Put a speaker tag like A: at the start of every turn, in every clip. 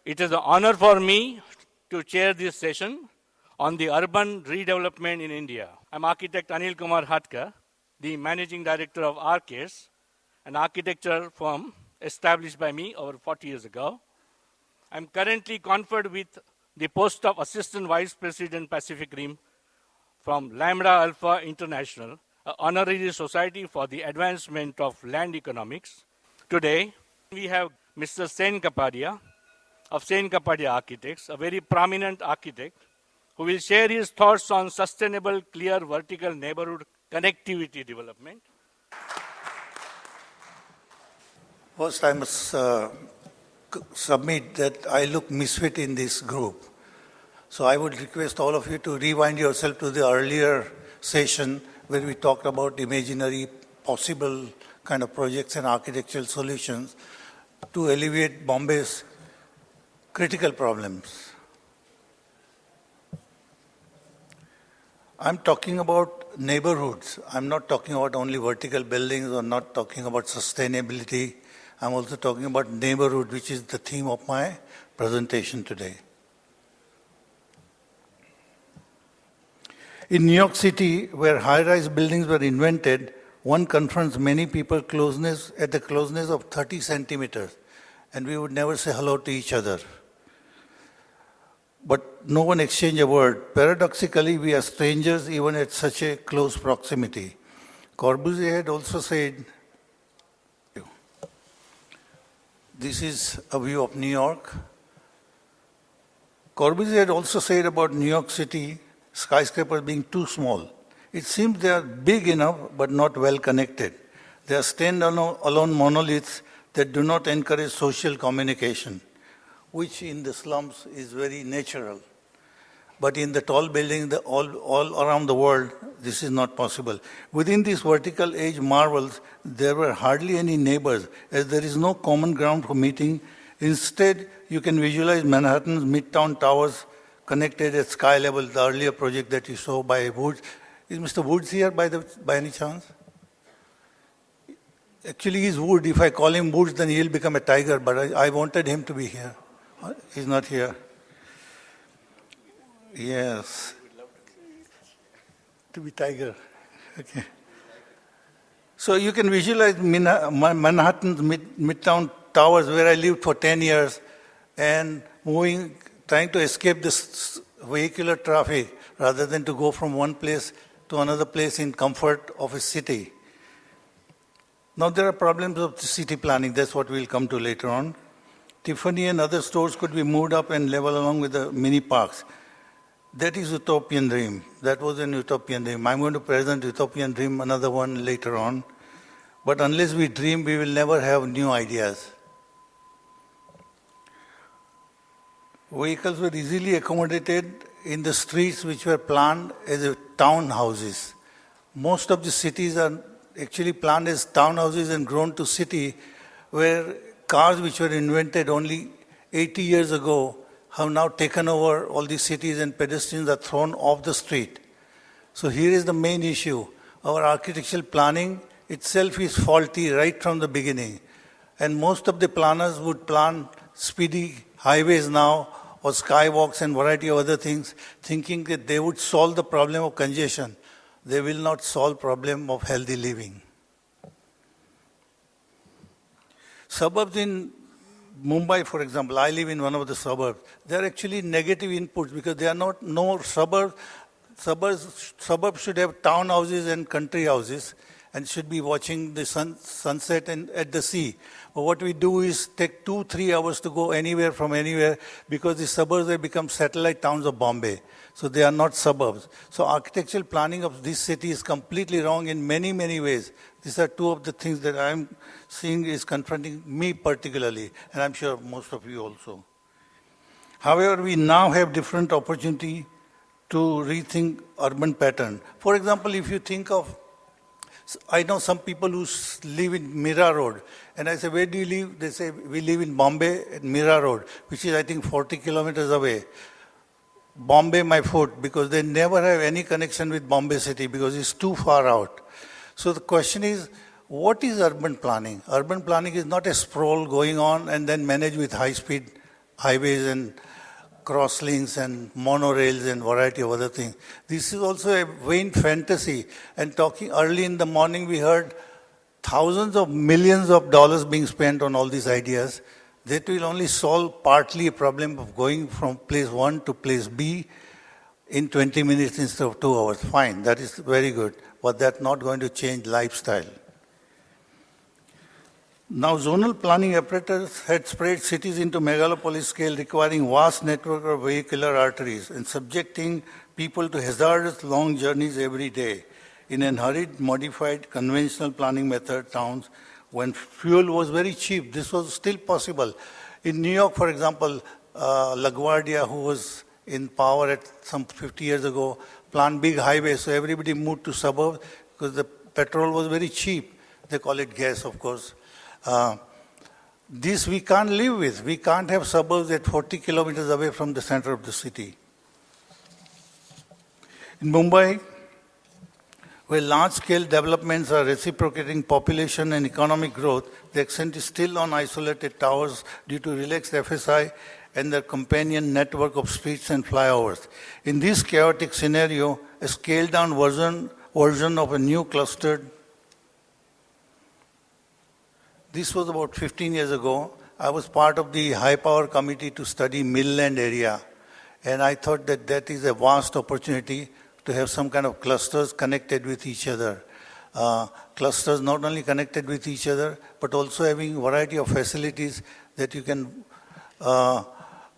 A: It is an honor for me to chair this session on the urban redevelopment in India. I'm architect Anil Kumar Hatka, the managing director of Arcades, an architecture firm established by me over 40 years ago. I'm currently conferred with the post of Assistant Vice President Pacific Rim from Lambda Alpha International, an honorary society for the advancement of land economics. Today, we have Mr. Sen Kapadia of Sen Kapadia Architects, a very prominent architect who will share his thoughts on sustainable, clear, vertical neighborhood connectivity development.
B: First, I must submit that I look misfit in this group. So I would request all of you to rewind yourself to the earlier session where we talked about imaginary, possible kind of projects and architectural solutions to alleviate Bombay's critical problems. I'm talking about neighborhoods. I'm not talking about only vertical buildings or not talking about sustainability. I'm also talking about neighborhood, which is the theme of my presentation today. In New York City, where high-rise buildings were invented, one confronts many people at the closeness of 30 centimeters, and we would never say hello to each other. But no one exchanged a word. Paradoxically, we are strangers even at such a close proximity. Corbusier had also said, this is a view of New York. Corbusier had also said about New York City, skyscrapers being too small. It seems they are big enough but not well connected. They are stand-alone monoliths that do not encourage social communication, which in the slums is very natural. But in the tall buildings all around the world, this is not possible. Within these vertical age marvels, there were hardly any neighbors, as there is no common ground for meeting. Instead, you can visualize Manhattan's midtown towers connected at sky level, the earlier project that you saw by Woods. Is Mr. Woods here by any chance? Actually, he's Wood. If I call him Woods, then he'll become a tiger, but I wanted him to be here. He's not here. Yes. To be tiger. Okay. So you can visualize Manhattan's midtown towers where I lived for 10 years and trying to escape this vehicular traffic rather than to go from one place to another place in comfort of a city. Now there are problems of city planning. That's what we'll come to later on. Tiffany and other stores could be moved up and level along with the mini parks. That is utopian dream. That was an utopian dream. I'm going to present utopian dream, another one later on. But unless we dream, we will never have new ideas. Vehicles were easily accommodated in the streets which were planned as townhouses. Most of the cities are actually planned as townhouses and grown to city, where cars which were invented only 80 years ago have now taken over all these cities and pedestrians are thrown off the street. So here is the main issue. Our architectural planning itself is faulty right from the beginning. And most of the planners would plan speedy highways now or skywalks and variety of other things, thinking that they would solve the problem of congestion. They will not solve problem of healthy living. Suburbs in Mumbai, for example, I live in one of the suburbs. They are actually negative inputs because they are not no suburbs. Suburbs should have townhouses and country houses and should be watching the sunset and at the sea. But what we do is take 2-3 hours to go anywhere from anywhere because the suburbs have become satellite towns of Bombay. So they are not suburbs. So architectural planning of this city is completely wrong in many, many ways. These are two of the things that I'm seeing is confronting me particularly, and I'm sure most of you also. However, we now have different opportunity to rethink urban pattern. For example, if you think of, I know some people who live in Mira Road, and I say, where do you live? They say, we live in Bombay at Mira Road, which is, I think, 40 kilometers away. Bombay, my foot, because they never have any connection with Bombay city because it's too far out. So the question is, what is urban planning? Urban planning is not a sprawl going on and then managed with high-speed highways and crosslinks and monorails and variety of other things. This is also a vain fantasy. And talking early in the morning, we heard thousands of millions of dollars being spent on all these ideas. That will only solve partly a problem of going from place 1 to place B in 20 minutes instead of 2 hours. Fine, that is very good, but that's not going to change lifestyle. Now, zonal planning apparatus had spread cities into megalopolis scale, requiring vast network of vehicular arteries and subjecting people to hazardous long journeys every day. In a hurried, modified, conventional planning method towns, when fuel was very cheap, this was still possible. In New York, for example, LaGuardia, who was in power at some 50 years ago, planned big highways, so everybody moved to suburbs because the petrol was very cheap. They call it gas, of course. This we can't live with. We can't have suburbs at 40 kilometers away from the center of the city. In Mumbai, where large-scale developments are reciprocating population and economic growth, the accent is still on isolated towers due to relaxed FSI and their companion network of streets and flyovers. In this chaotic scenario, a scaled-down version of a new clustered. This was about 15 years ago. I was part of the high-power committee to study Midland area, and I thought that that is a vast opportunity to have some kind of clusters connected with each other. Clusters not only connected with each other, but also having a variety of facilities that you can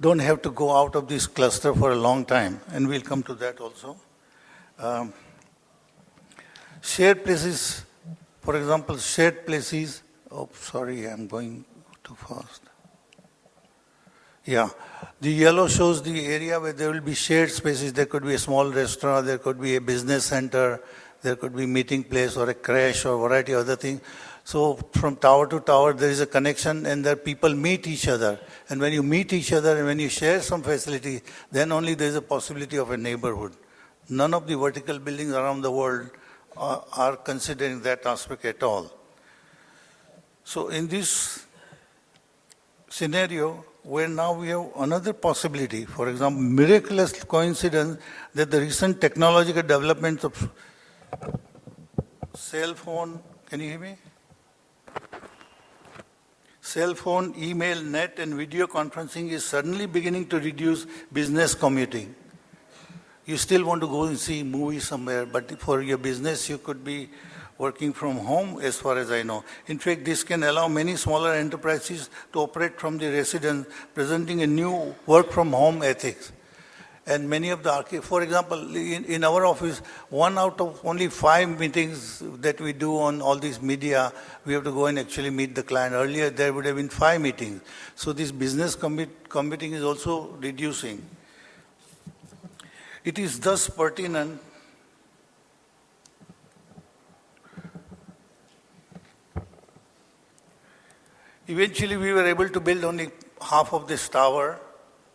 B: don't have to go out of this cluster for a long time, and we'll come to that also. Shared places, for example, shared places. Oh, sorry, I'm going too fast. Yeah, the yellow shows the area where there will be shared spaces. There could be a small restaurant, there could be a business center, there could be meeting place or a crash or variety of other things. So from tower to tower, there is a connection and there people meet each other. And when you meet each other and when you share some facility, then only there is a possibility of a neighborhood. None of the vertical buildings around the world are considering that aspect at all. So in this scenario, where now we have another possibility, for example, miraculous coincidence that the recent technological developments of cell phone, can you hear me? Cell phone, email, net, and video conferencing is suddenly beginning to reduce business commuting. You still want to go and see movies somewhere, but for your business, you could be working from home, as far as I know. In fact, this can allow many smaller enterprises to operate from the residence, presenting a new work-from-home ethics. And many of the, for example, in our office, 1 out of only 5 meetings that we do on all these media, we have to go and actually meet the client. Earlier, there would have been 5 meetings. So this business commuting is also reducing. It is thus pertinent eventually, we were able to build only half of this tower,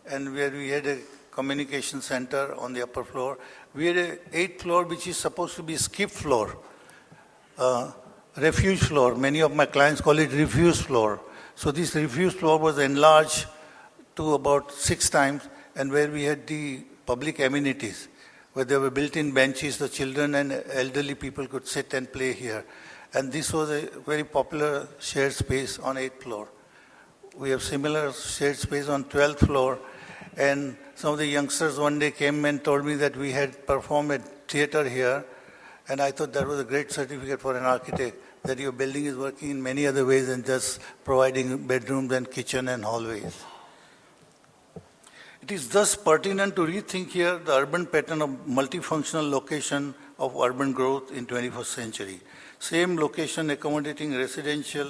B: and where we had a communication center on the upper floor. We had an 8th floor, which is supposed to be skip floor, refuge floor. Many of my clients call it refuse floor. So this refuse floor was enlarged to about 6 times, and where we had the public amenities, where there were built-in benches, the children and elderly people could sit and play here. And this was a very popular shared space on 8th floor. We have similar shared space on 12th floor. And some of the youngsters one day came and told me that we had performed a theater here. And I thought that was a great certificate for an architect, that your building is working in many other ways than just providing bedrooms and kitchen and hallways. It is thus pertinent to rethink here the urban pattern of multifunctional location of urban growth in 21st century. Same location accommodating residential,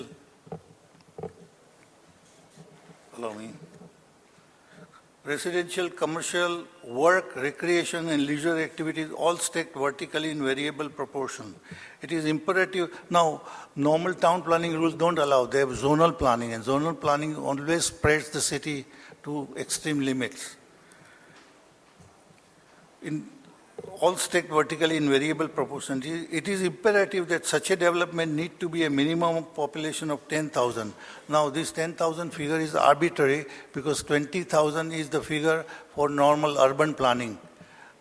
B: residential, commercial, work, recreation, and leisure activities all stacked vertically in variable proportion. It is imperative. Now, normal town planning rules don't allow. They have zonal planning, and zonal planning always spreads the city to extreme limits. all stacked vertically in variable proportions. It is imperative that such a development need to be a minimum population of 10,000. Now, this 10,000 figure is arbitrary because 20,000 is the figure for normal urban planning.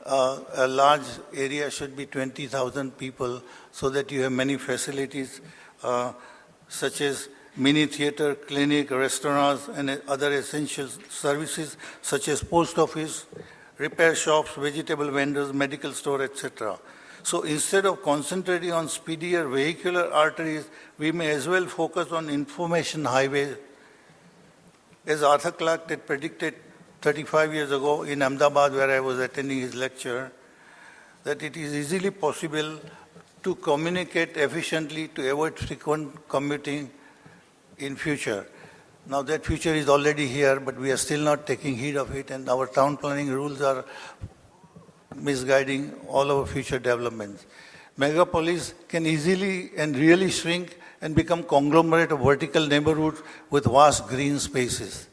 B: A large area should be 20,000 people so that you have many facilities such as mini theater, clinic, restaurants, and other essential services such as post office, repair shops, vegetable vendors, medical store, etc. So instead of concentrating on speedier vehicular arteries, we may as well focus on information highways. As Arthur Clarke had predicted 35 years ago in Ahmedabad, where I was attending his lecture, that it is easily possible to communicate efficiently to avoid frequent commuting in future. Now that future is already here, but we are still not taking heed of it, and our town planning rules are misguiding all our future developments. Megapolis can easily and really shrink and become conglomerate of vertical neighborhoods with vast green spaces.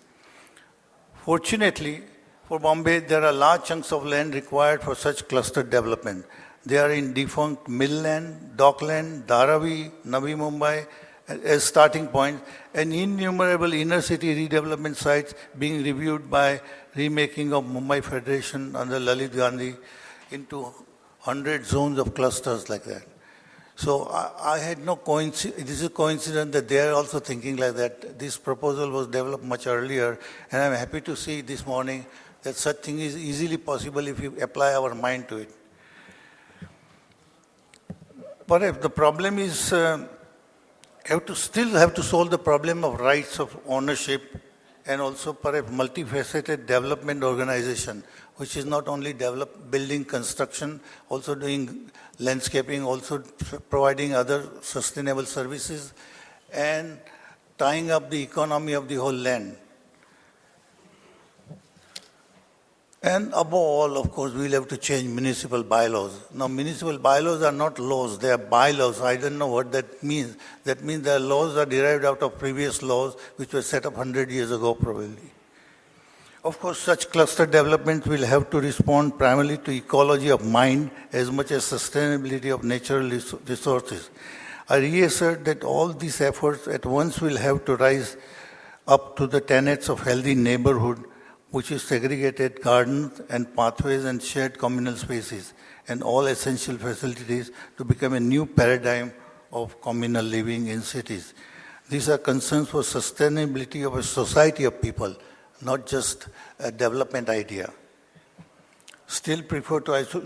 B: Fortunately, for Bombay, there are large chunks of land required for such clustered development. They are in defunct Millland, Dockland, Dharavi, Navi Mumbai, as starting points, and innumerable inner city redevelopment sites being reviewed by remaking of Mumbai Federation under Lalit Gandhi into 100 zones of clusters like that. So I had no coincidence, this is a coincidence that they are also thinking like that. This proposal was developed much earlier, and I'm happy to see this morning that such thing is easily possible if we apply our mind to it. Perhaps the problem is still have to solve the problem of rights of ownership and also perhaps multifaceted development organization, which is not only building construction, also doing landscaping, also providing other sustainable services, and tying up the economy of the whole land. And above all, of course, we'll have to change municipal bylaws. Now, municipal bylaws are not laws, they are bylaws. I don't know what that means. That means the laws are derived out of previous laws, which were set up 100 years ago, probably. Of course, such cluster development will have to respond primarily to ecology of mind as much as sustainability of natural resources. I reassert that all these efforts at once will have to rise up to the tenets of healthy neighborhood, which is segregated gardens and pathways and shared communal spaces and all essential facilities to become a new paradigm of communal living in cities. These are concerns for sustainability of a society of people, not just a development idea. Still prefer to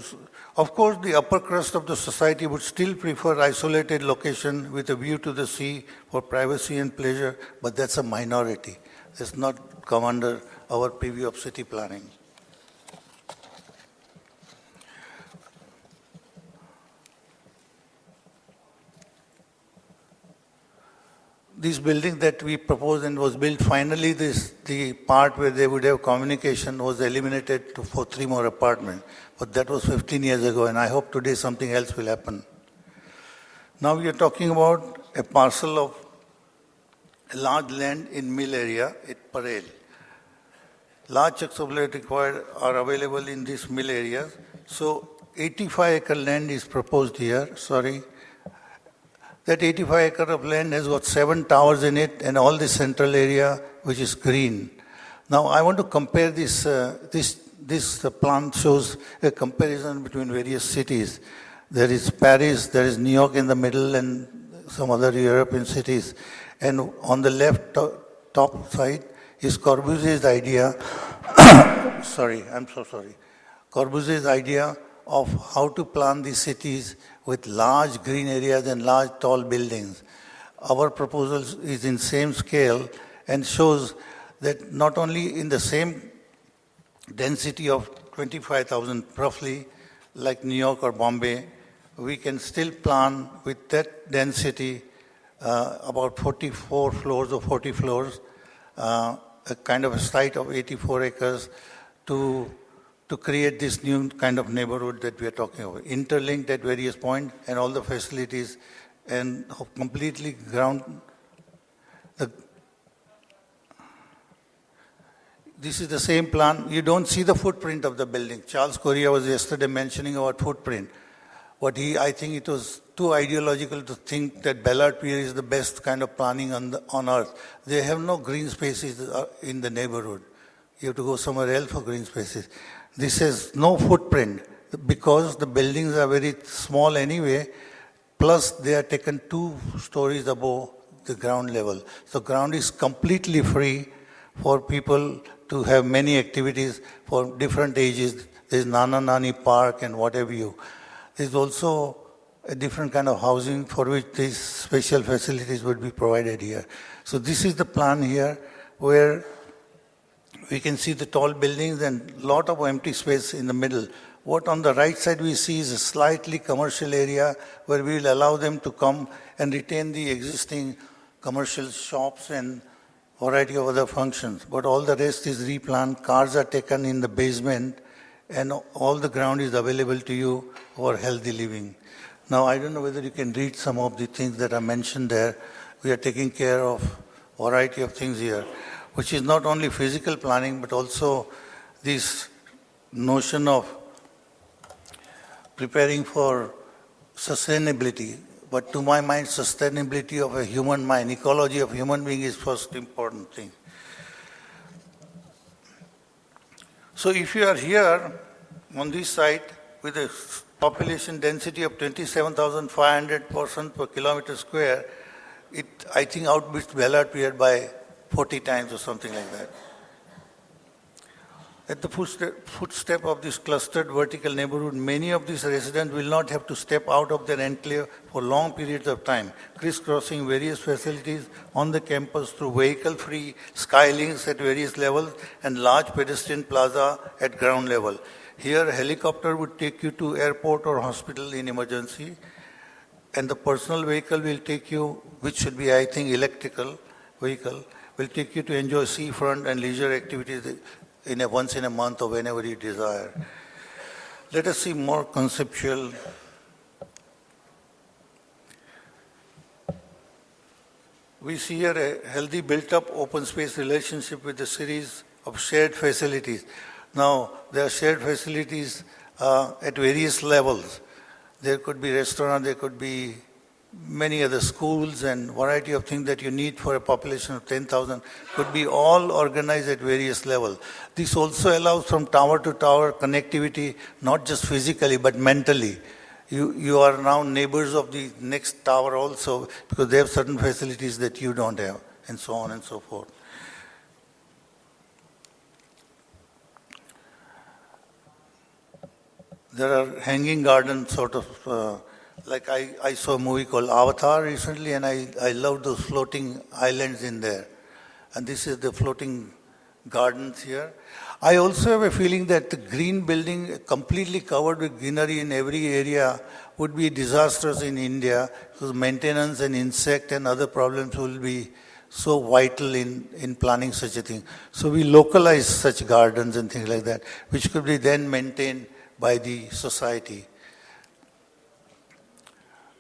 B: of course, the upper crust of the society would still prefer isolated location with a view to the sea for privacy and pleasure, but that's a minority. It's not come under our preview of city planning. This building that we proposed and was built, finally the part where they would have communication was eliminated for 3 more apartments. But that was 15 years ago, and I hope today something else will happen. Now we are talking about a parcel of a large land in mill area at Parel. Large chunks of land required are available in this mill area. So 85-acre land is proposed here, sorry. That 85 acre of land has got 7 towers in it and all the central area which is green. Now I want to compare this, this plan shows a comparison between various cities. There is Paris, there is New York in the middle and some other European cities. And on the left top side is Corbusier's idea, sorry, I'm so sorry. Corbusier's idea of how to plan the cities with large green areas and large tall buildings. Our proposal is in same scale and shows that not only in the same density of 25,000 roughly, like New York or Bombay, we can still plan with that density about 44 floors or 40 floors, a kind of a site of 84 acres to create this new kind of neighborhood that we are talking about, interlinked at various points and all the facilities and completely This is the same plan. You don't see the footprint of the building. Charles Correa was yesterday mentioning about footprint. I think it was too ideological to think that Ballard Pier is the best kind of planning on earth. They have no green spaces in the neighborhood. You have to go somewhere else for green spaces. This has no footprint because the buildings are very small anyway, plus they are taken 2 stories above the ground level. So ground is completely free for people to have many activities for different ages. There's Nana Nani Park and whatever you. There's also a different kind of housing for which these special facilities would be provided here. So this is the plan here where we can see the tall buildings and a lot of empty space in the middle. What on the right side we see is a slightly commercial area where we will allow them to come and retain the existing commercial shops and variety of other functions. But all the rest is replanned. Cars are taken in the basement and all the ground is available to you for healthy living. Now, I don't know whether you can read some of the things that are mentioned there. We are taking care of a variety of things here, which is not only physical planning, but also this notion of preparing for sustainability. But to my mind, sustainability of a human mind, ecology of human being is first important thing. So if you are here on this site with a population density of 27,500 persons per kilometer square, it, I think, outbids Ballard Pier by 40 times or something like that. At the footstep of this clustered vertical neighborhood, many of these residents will not have to step out of their enclave for long periods of time, crisscrossing various facilities on the campus through vehicle-free skylinks at various levels and large pedestrian plaza at ground level. Here, a helicopter would take you to airport or hospital in emergency, and the personal vehicle will take you, which should be, I think, electrical vehicle, will take you to enjoy seafront and leisure activities once in a month or whenever you desire. Let us see more conceptual. We see here a healthy built-up open space relationship with a series of shared facilities. Now, there are shared facilities at various levels. There could be restaurant, there could be many other schools and variety of things that you need for a population of 10,000 could be all organized at various levels. This also allows from tower to tower connectivity, not just physically but mentally. You are now neighbors of the next tower also because they have certain facilities that you don't have, and so on and so forth. There are hanging gardens sort of, like I saw a movie called Avatar recently, and I love those floating islands in there. And this is the floating gardens here. I also have a feeling that the green building completely covered with greenery in every area would be disastrous in India because maintenance and insect and other problems will be so vital in planning such a thing. So we localize such gardens and things like that, which could be then maintained by the society.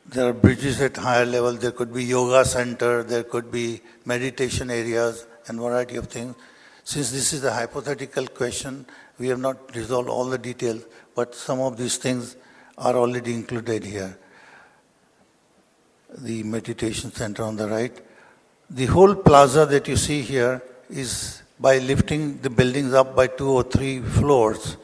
B: There are bridges at higher level, there could be yoga center, there could be meditation areas and variety of things. Since this is a hypothetical question, we have not resolved all the details, but some of these things are already included here. The meditation center on the right. The whole plaza that you see here is by lifting the buildings up by 2 or 3 floors.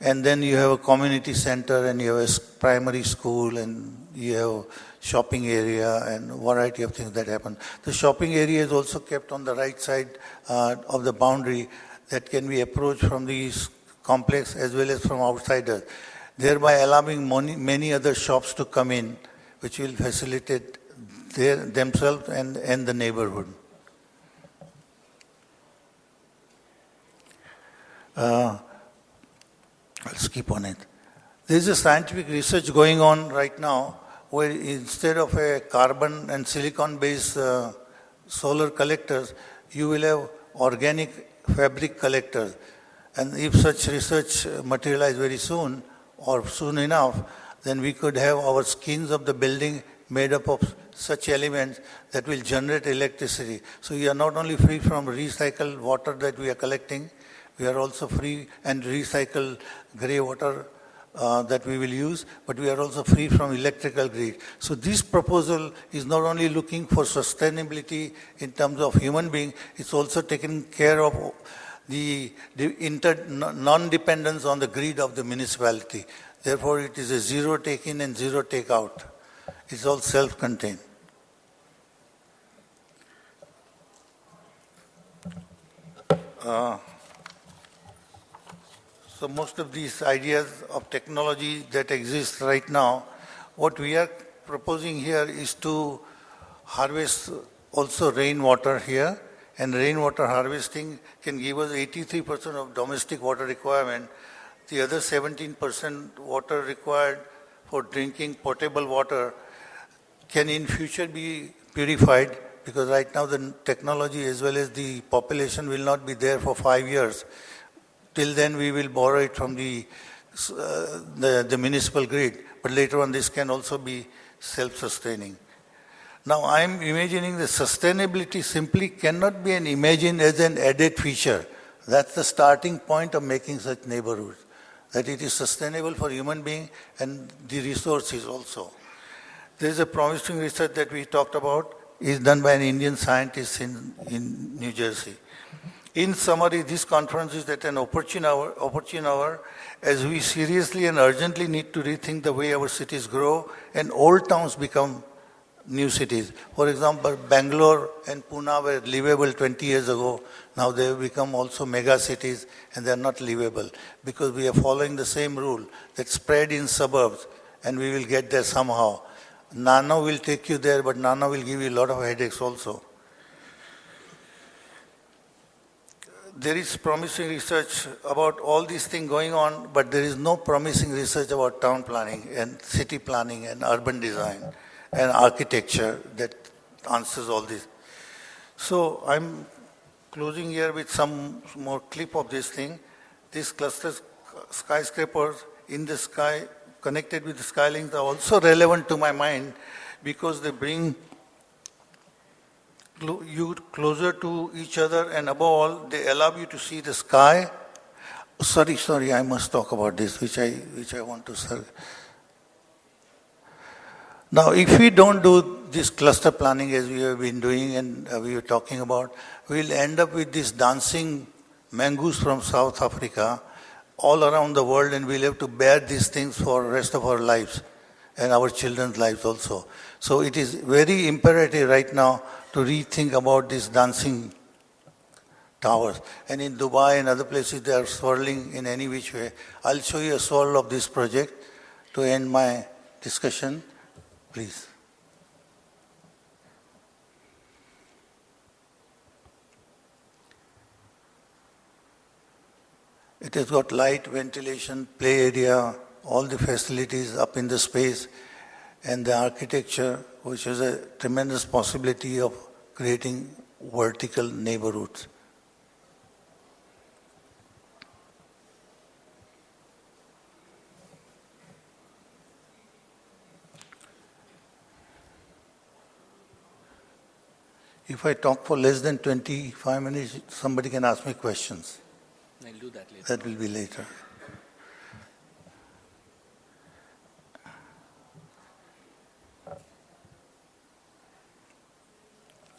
B: And then you have a community center and you have a primary school and you have shopping area and a variety of things that happen. The shopping area is also kept on the right side of the boundary that can be approached from the complex as well as from outsiders, thereby allowing many other shops to come in, which will facilitate themselves and the neighborhood. I'll skip on it. There is a scientific research going on right now where instead of a carbon and silicon-based solar collectors, you will have organic fabric collectors. And if such research materializes very soon or soon enough, then we could have our skins of the building made up of such elements that will generate electricity. So we are not only free from recycled water that we are collecting, we are also free and recycled grey water that we will use, but we are also free from electrical grid. So this proposal is not only looking for sustainability in terms of human being, it's also taking care of the non-dependence on the grid of the municipality. Therefore, it is a zero take-in and zero take-out. It's all self-contained. So most of these ideas of technology that exist right now, what we are proposing here is to harvest also rainwater here, and rainwater harvesting can give us 83% of domestic water requirement. The other 17% water required for drinking potable water can in future be purified, because right now the technology as well as the population will not be there for 5 years. Till then we will borrow it from the municipal grid, but later on this can also be self-sustaining. Now I am imagining the sustainability simply cannot be imagined as an added feature. That's the starting point of making such neighborhoods, that it is sustainable for human being and the resources also. There is a promising research that we talked about, is done by an Indian scientist in New Jersey. In summary, this conference is at an opportune hour as we seriously and urgently need to rethink the way our cities grow and old towns become new cities. For example, Bangalore and Pune were livable 20 years ago. Now they have become also mega cities and they are not livable because we are following the same rule that spread in suburbs and we will get there somehow. Nano will take you there, but Nano will give you a lot of headaches also. There is promising research about all these things going on, but there is no promising research about town planning and city planning and urban design and architecture that answers all this. So I'm closing here with some more clip of this thing. These cluster skyscrapers in the sky connected with the skylinks are also relevant to my mind because they bring you closer to each other, and above all, they allow you to see the sky. Sorry, I must talk about this, which I want to say. Now, if we don't do this cluster planning as we have been doing and we were talking about, we'll end up with this dancing mongoose from South Africa all around the world, and we'll have to bear these things for the rest of our lives and our children's lives also. So it is very imperative right now to rethink about these dancing towers. And in Dubai and other places, they are swirling in any which way. I'll show you a swirl of this project to end my discussion. Please. It has got light, ventilation, play area, all the facilities up in the space, and the architecture, which has a tremendous possibility of creating vertical neighborhoods. If I talk for less than 25 minutes, somebody can ask me questions.
A: I'll do that later.
B: That will be later.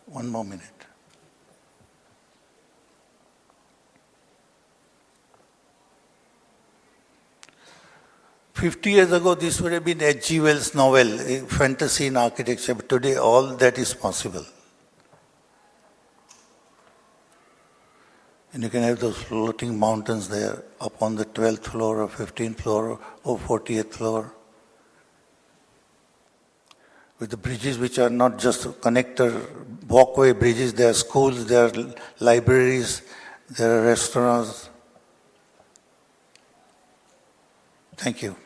B: One more minute. "50 years ago, this would have been H.G. Wells' novel, a fantasy in architecture, but today all that is possible. And you can have those floating mountains there up on the 12th floor or 15th floor or 40th floor. With the bridges which are not just connector, walkway bridges, there are schools, there are libraries, there are restaurants. Thank you.